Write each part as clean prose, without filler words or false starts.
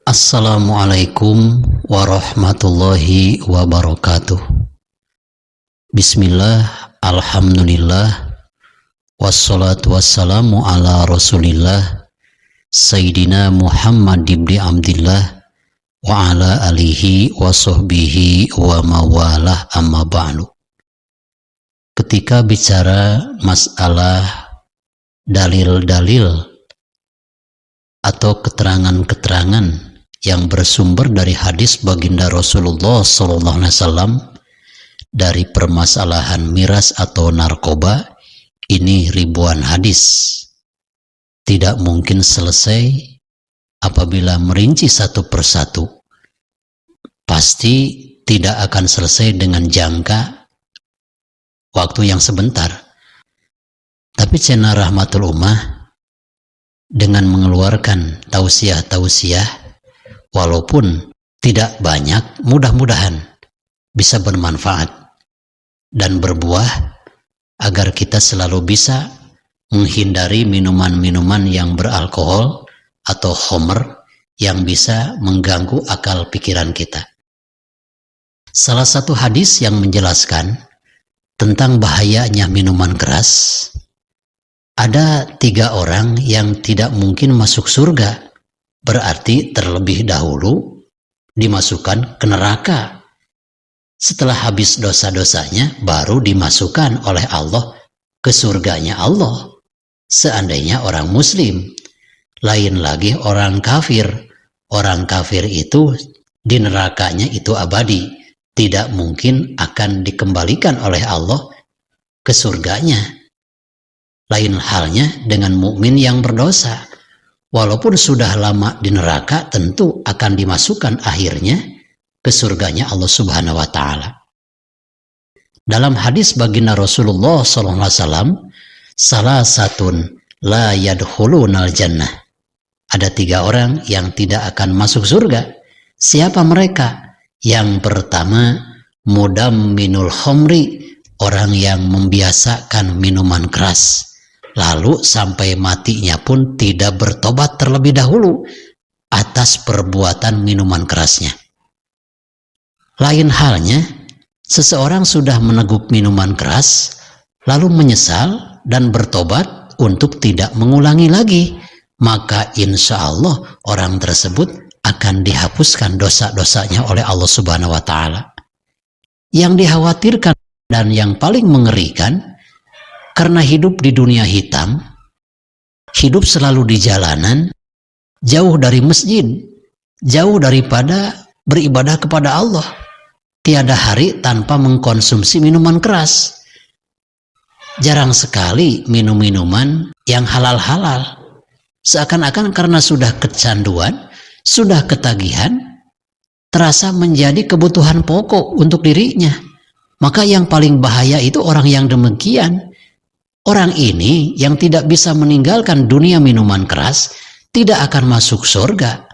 Assalamualaikum warahmatullahi wabarakatuh. Bismillah, alhamdulillah, wassalatu wassalamu ala rasulillah, Sayyidina Muhammad ibn Abdillah, wa ala alihi wa sahbihi wa mawalah amma ba'du. Ketika bicara masalah dalil-dalil atau keterangan-keterangan yang bersumber dari hadis baginda Rasulullah SAW dari permasalahan miras atau narkoba, ini ribuan hadis. Tidak mungkin selesai apabila merinci satu persatu. Pasti tidak akan selesai dengan jangka waktu yang sebentar. Tapi channel Rahmatul Ummah dengan mengeluarkan tausiah-tausiah, walaupun tidak banyak, mudah-mudahan bisa bermanfaat dan berbuah agar kita selalu bisa menghindari minuman-minuman yang beralkohol atau khamr yang bisa mengganggu akal pikiran kita. Salah satu hadis yang menjelaskan tentang bahayanya minuman keras, ada 3 orang yang tidak mungkin masuk surga, berarti terlebih dahulu dimasukkan ke neraka. Setelah habis dosa-dosanya baru dimasukkan oleh Allah ke surganya Allah. Seandainya orang muslim, lain lagi orang kafir. Orang kafir itu di nerakanya itu abadi, tidak mungkin akan dikembalikan oleh Allah ke surganya. Lain halnya dengan mukmin yang berdosa, walaupun sudah lama di neraka tentu akan dimasukkan akhirnya ke surganya Allah Subhanahu wa taala. Dalam hadis baginda Rasulullah SAW, salah satun la yadkhulunal jannah. Ada 3 orang yang tidak akan masuk surga. Siapa mereka? Yang pertama, mudamminul khamri, orang yang membiasakan minuman keras, lalu sampai matinya pun tidak bertobat terlebih dahulu atas perbuatan minuman kerasnya. Lain halnya, seseorang sudah meneguk minuman keras, lalu menyesal dan bertobat untuk tidak mengulangi lagi, maka insya Allah orang tersebut akan dihapuskan dosa-dosanya oleh Allah Subhanahu wa Ta'ala. Yang dikhawatirkan dan yang paling mengerikan, karena hidup di dunia hitam, hidup selalu di jalanan, jauh dari masjid, jauh daripada beribadah kepada Allah. Tiada hari tanpa mengkonsumsi minuman keras. Jarang sekali minum minuman yang halal-halal. Seakan-akan karena sudah kecanduan, sudah ketagihan, terasa menjadi kebutuhan pokok untuk dirinya. Maka yang paling bahaya itu orang yang demikian. Orang ini yang tidak bisa meninggalkan dunia minuman keras tidak akan masuk surga,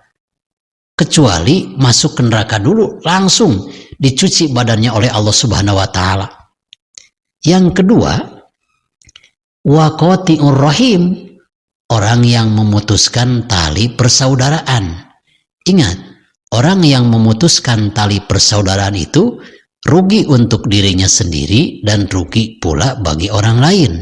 kecuali masuk ke neraka dulu, langsung dicuci badannya oleh Allah Subhanahu wa Ta'ala. Yang kedua, waqati'ur rahim, orang yang memutuskan tali persaudaraan. Ingat, orang yang memutuskan tali persaudaraan itu rugi untuk dirinya sendiri dan rugi pula bagi orang lain.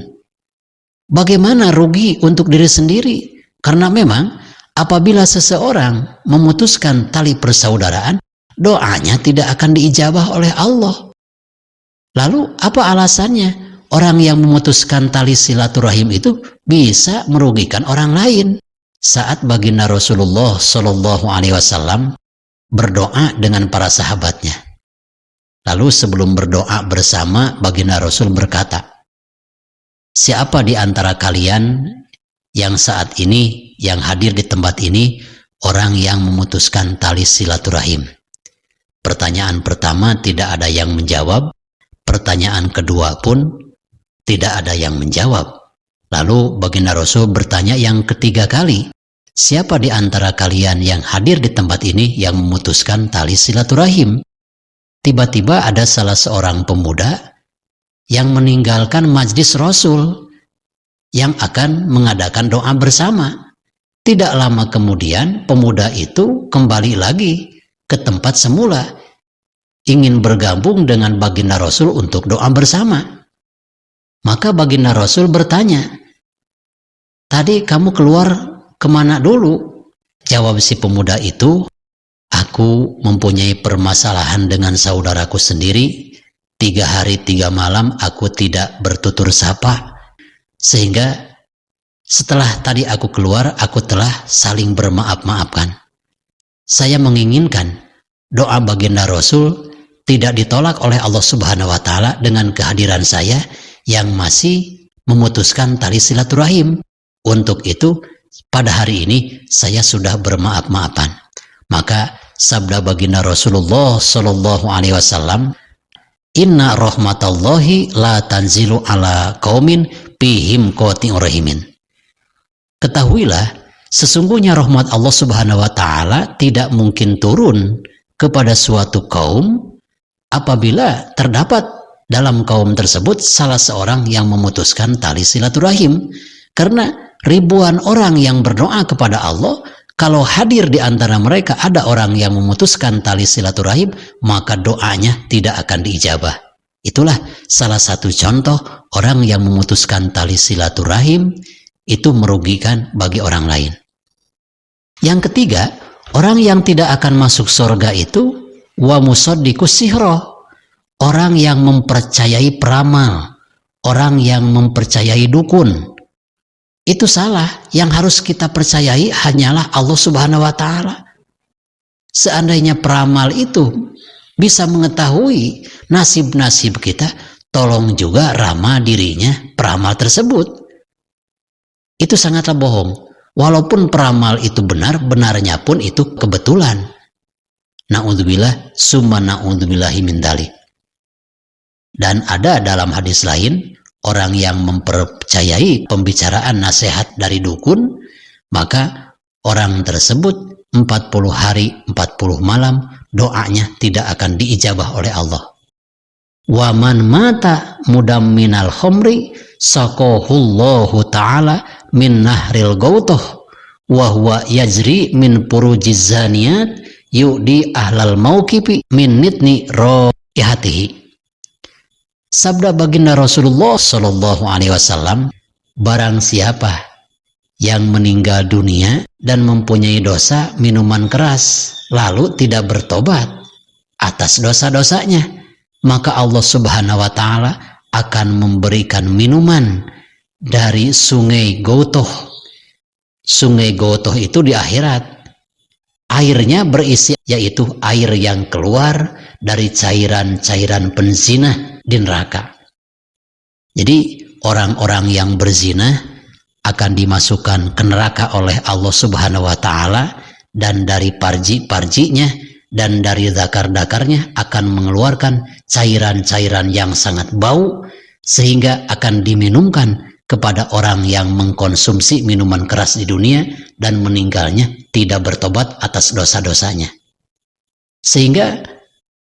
Bagaimana rugi untuk diri sendiri? Karena memang apabila seseorang memutuskan tali persaudaraan, doanya tidak akan diijabah oleh Allah. Lalu apa alasannya? Orang yang memutuskan tali silaturahim itu bisa merugikan orang lain. Saat baginda Rasulullah SAW berdoa dengan para sahabatnya. Lalu sebelum berdoa bersama, baginda Rasul berkata, siapa di antara kalian yang saat ini, yang hadir di tempat ini, orang yang memutuskan tali silaturahim? Pertanyaan pertama tidak ada yang menjawab, pertanyaan kedua pun tidak ada yang menjawab. Lalu baginda Rasul bertanya yang ketiga kali, siapa di antara kalian yang hadir di tempat ini yang memutuskan tali silaturahim? Tiba-tiba ada salah seorang pemuda yang meninggalkan majlis Rasul yang akan mengadakan doa bersama. Tidak lama kemudian pemuda itu kembali lagi ke tempat semula, ingin bergabung dengan baginda Rasul untuk doa bersama. Maka baginda Rasul bertanya, tadi kamu keluar kemana dulu? Jawab si pemuda itu, aku mempunyai permasalahan dengan saudaraku sendiri. 3 hari 3 malam aku tidak bertutur sapa, sehingga setelah tadi aku keluar, aku telah saling bermaaf-maafkan. Saya menginginkan doa baginda Rasul tidak ditolak oleh Allah Subhanahu wa Ta'ala dengan kehadiran saya yang masih memutuskan tali silaturahim. Untuk itu, pada hari ini saya sudah bermaaf-maafan. Maka sabda baginda Rasulullah Shallallahu Alaihi Wasallam, Inna rahmatallahi la tanzilu ala qaumin fihim qati'ur rahimin. Ketahuilah, sesungguhnya rahmat Allah Subhanahu wa Ta'ala tidak mungkin turun kepada suatu kaum apabila terdapat dalam kaum tersebut salah seorang yang memutuskan tali silaturahim. Karena ribuan orang yang berdoa kepada Allah, kalau hadir di antara mereka ada orang yang memutuskan tali silaturahim, maka doanya tidak akan diijabah. Itulah salah satu contoh orang yang memutuskan tali silaturahim itu merugikan bagi orang lain. Yang ketiga, orang yang tidak akan masuk surga itu wa musaddiqus sihra, orang yang mempercayai peramal, orang yang mempercayai dukun. Itu salah. Yang harus kita percayai hanyalah Allah Subhanahu wa Ta'ala. Seandainya peramal itu bisa mengetahui nasib-nasib kita, tolong juga ramah dirinya peramal tersebut. Itu sangatlah bohong. Walaupun peramal itu benar, benarnya pun itu kebetulan. Na'udzubillah, summa na'udzubillahi min dzalik. Dan ada dalam hadis lain, orang yang mempercayai pembicaraan nasihat dari dukun, maka orang tersebut 40 hari 40 malam doanya tidak akan diijabah oleh Allah. Wa man mata mudamminal khamri saqahullahu ta'ala min nahril gautoh wa huwa yajri min purujiz zaniyat yu'di ahlal mauqifi min nitni roihatihi. Sabda baginda Rasulullah Shallallahu Alaihi Wasallam, barang siapa yang meninggal dunia dan mempunyai dosa minuman keras lalu tidak bertobat atas dosa-dosanya, maka Allah Subhanahu wa Ta'ala akan memberikan minuman dari sungai Gautoh. Sungai Gautoh itu di akhirat, airnya berisi yaitu air yang keluar dari cairan-cairan penzina di neraka. Jadi orang-orang yang berzina akan dimasukkan ke neraka oleh Allah Subhanahu wa Ta'ala, dan dari parji-parjinya dan dari zakar-dakarnya akan mengeluarkan cairan-cairan yang sangat bau, sehingga akan diminumkan kepada orang yang mengkonsumsi minuman keras di dunia dan meninggalnya tidak bertobat atas dosa-dosanya. Sehingga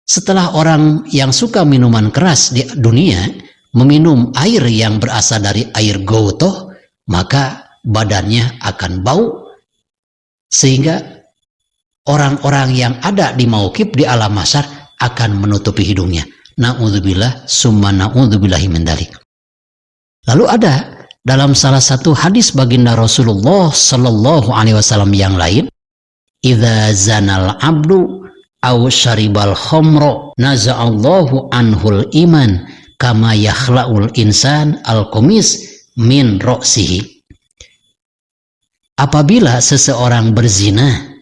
setelah orang yang suka minuman keras di dunia meminum air yang berasal dari air Gautoh, maka badannya akan bau, sehingga orang-orang yang ada di mauqif di alam mahsyar akan menutupi hidungnya. Na'udzubillah summa na'udzubillahi min dzalik. Lalu ada dalam salah satu hadis baginda Rasulullah Shallallahu Alaihi Wasallam yang lain, idza zanal abdu aw syaribal khamra naza'allahu anhul iman kama yakhla'ul insan al-qamis min ra'sihi. Apabila seseorang berzina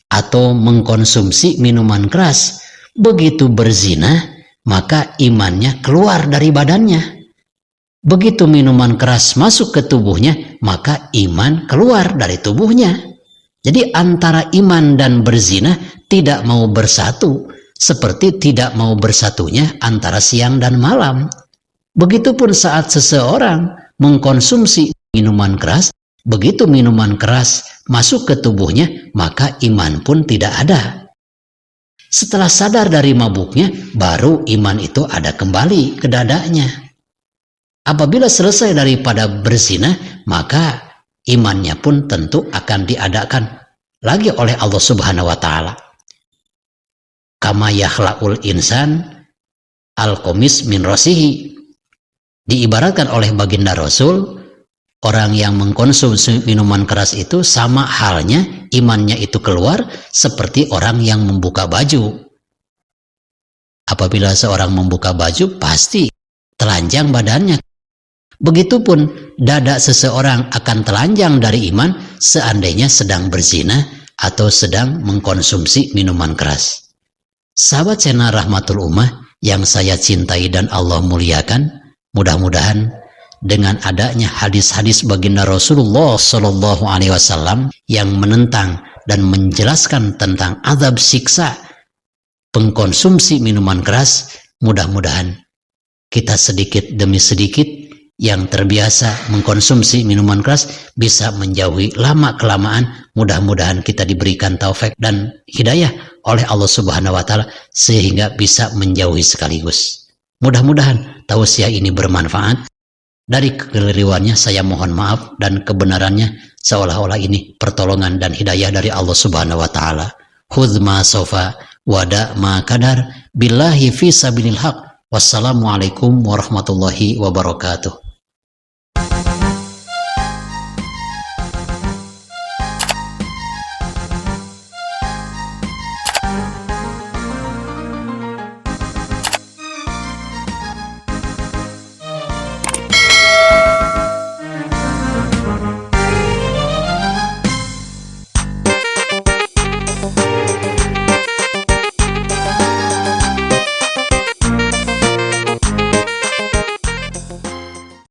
atau mengkonsumsi minuman keras, begitu berzina maka imannya keluar dari badannya. Begitu minuman keras masuk ke tubuhnya, maka iman keluar dari tubuhnya. Jadi antara iman dan berzina tidak mau bersatu, seperti tidak mau bersatunya antara siang dan malam. Begitupun saat seseorang mengkonsumsi minuman keras, begitu minuman keras masuk ke tubuhnya, maka iman pun tidak ada. Setelah sadar dari mabuknya, baru iman itu ada kembali ke dadanya. Apabila selesai daripada berzina, maka imannya pun tentu akan diadakan lagi oleh Allah Subhanahu wa taala. Kama yakhlaqul insan al-qamis min rasihi. Diibaratkan oleh baginda Rasul, orang yang mengkonsumsi minuman keras itu sama halnya imannya itu keluar seperti orang yang membuka baju. Apabila seorang membuka baju, pasti telanjang badannya. Begitupun dada seseorang akan telanjang dari iman seandainya sedang berzina atau sedang mengkonsumsi minuman keras. Sahabat channel Rahmatul Ummah yang saya cintai dan Allah muliakan, mudah-mudahan dengan adanya hadis-hadis baginda Rasulullah Shallallahu Alaihi Wasallam yang menentang dan menjelaskan tentang azab siksa pengkonsumsi minuman keras, mudah-mudahan kita sedikit demi sedikit yang terbiasa mengkonsumsi minuman keras bisa menjauhi lama-kelamaan. Mudah-mudahan kita diberikan taufik dan hidayah oleh Allah Subhanahu wa taala sehingga bisa menjauhi sekaligus. Mudah-mudahan tausiah ini bermanfaat. Dari kekeliruannya saya mohon maaf, dan kebenarannya seolah-olah ini pertolongan dan hidayah dari Allah Subhanahu wa taala. Khudz ma sofa wada ma kadar billahi fi sabilil haq. Wassalamualaikum warahmatullahi wabarakatuh.